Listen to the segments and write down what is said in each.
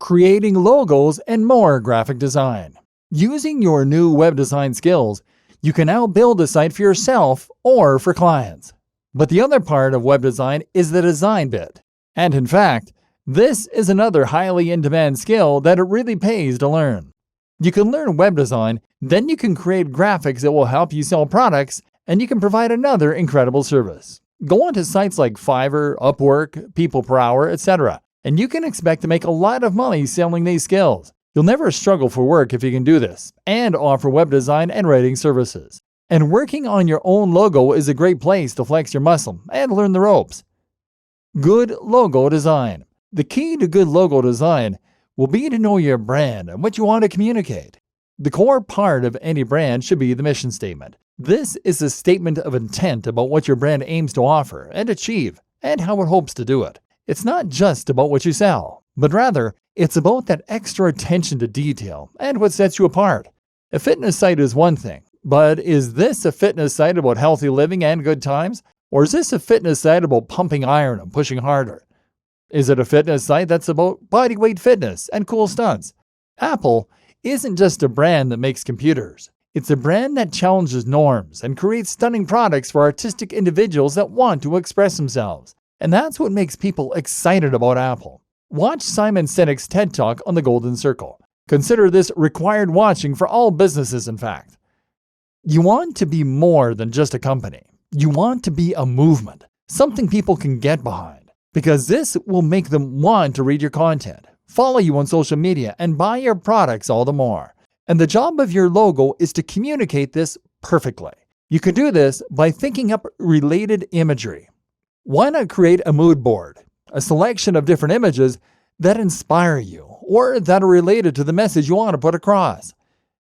creating logos and more graphic design. Using your new web design skills, you can now build a site for yourself or for clients. But the other part of web design is the design bit. And in fact, this is another highly in-demand skill that it really pays to learn. You can learn web design, then you can create graphics that will help you sell products, and you can provide another incredible service. Go onto sites like Fiverr, Upwork, People Per Hour, etc., and you can expect to make a lot of money selling these skills. You'll never struggle for work if you can do this, and offer web design and writing services. And working on your own logo is a great place to flex your muscle and learn the ropes. Good logo design. The key to good logo design will be to know your brand and what you want to communicate. The core part of any brand should be the mission statement. This is a statement of intent about what your brand aims to offer and achieve, and how it hopes to do it. It's not just about what you sell, but rather, it's about that extra attention to detail and what sets you apart. A fitness site is one thing, but is this a fitness site about healthy living and good times? Or is this a fitness site about pumping iron and pushing harder? Is it a fitness site that's about bodyweight fitness and cool stunts? Apple isn't just a brand that makes computers. It's a brand that challenges norms and creates stunning products for artistic individuals that want to express themselves. And that's what makes people excited about Apple. Watch Simon Sinek's TED Talk on the Golden Circle. Consider this required watching for all businesses, in fact. You want to be more than just a company. You want to be a movement, something people can get behind, because this will make them want to read your content, follow you on social media, and buy your products all the more. And the job of your logo is to communicate this perfectly. You can do this by thinking up related imagery. Why not create a mood board, a selection of different images that inspire you or that are related to the message you want to put across?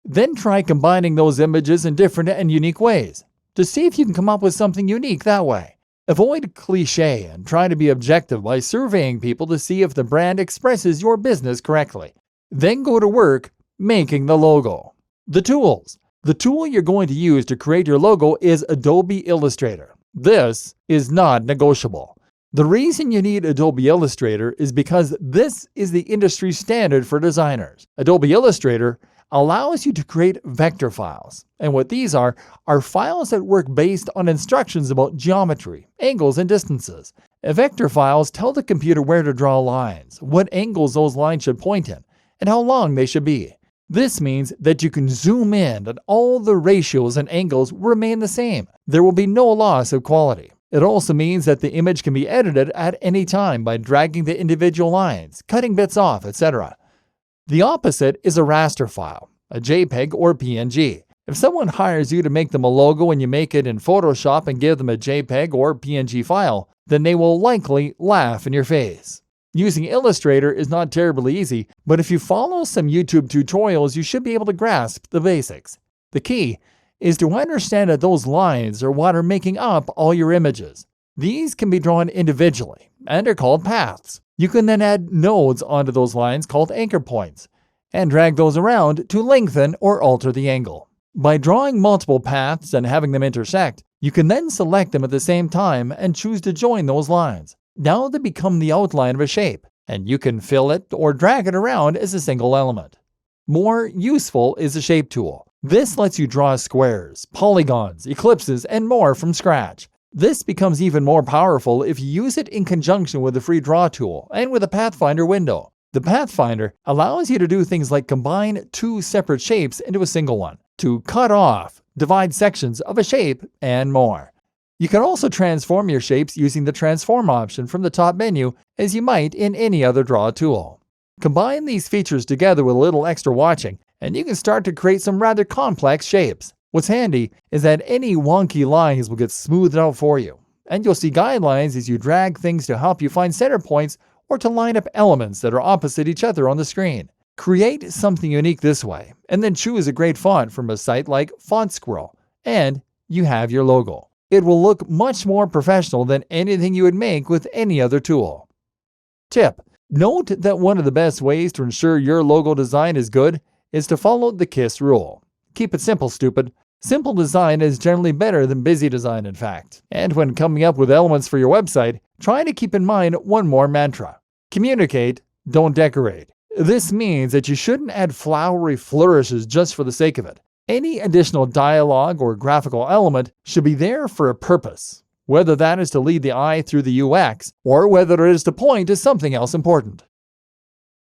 Then try combining those images in different and unique ways to see if you can come up with something unique that way. Avoid cliché and try to be objective by surveying people to see if the brand expresses your business correctly. Then go to work making the logo. The tools. The tool you're going to use to create your logo is Adobe Illustrator. This is not negotiable. The reason you need Adobe Illustrator is because this is the industry standard for designers. Adobe Illustrator allows you to create vector files. And what these are files that work based on instructions about geometry, angles, and distances. Vector files tell the computer where to draw lines, what angles those lines should point in, and how long they should be. This means that you can zoom in and all the ratios and angles remain the same. There will be no loss of quality. It also means that the image can be edited at any time by dragging the individual lines, cutting bits off, etc. The opposite is a raster file, a JPEG or PNG. If someone hires you to make them a logo and you make it in Photoshop and give them a JPEG or PNG file, then they will likely laugh in your face. Using Illustrator is not terribly easy, but if you follow some YouTube tutorials, you should be able to grasp the basics. The key is to understand that those lines are what are making up all your images. These can be drawn individually and are called paths. You can then add nodes onto those lines called anchor points and drag those around to lengthen or alter the angle. By drawing multiple paths and having them intersect, you can then select them at the same time and choose to join those lines. Now they become the outline of a shape, and you can fill it or drag it around as a single element. More useful is the Shape tool. This lets you draw squares, polygons, ellipses, and more from scratch. This becomes even more powerful if you use it in conjunction with the free Draw tool and with a Pathfinder window. The Pathfinder allows you to do things like combine two separate shapes into a single one, to cut off, divide sections of a shape, and more. You can also transform your shapes using the Transform option from the top menu, as you might in any other Draw tool. Combine these features together with a little extra watching, and you can start to create some rather complex shapes. What's handy is that any wonky lines will get smoothed out for you, and you'll see guidelines as you drag things to help you find center points or to line up elements that are opposite each other on the screen. Create something unique this way, and then choose a great font from a site like FontSquirrel, and you have your logo. It will look much more professional than anything you would make with any other tool. Tip: note that one of the best ways to ensure your logo design is good is to follow the KISS rule. Keep it simple, stupid. Simple design is generally better than busy design, in fact. And when coming up with elements for your website, try to keep in mind one more mantra. Communicate, don't decorate. This means that you shouldn't add flowery flourishes just for the sake of it. Any additional dialogue or graphical element should be there for a purpose, whether that is to lead the eye through the UX or whether it is to point to something else important.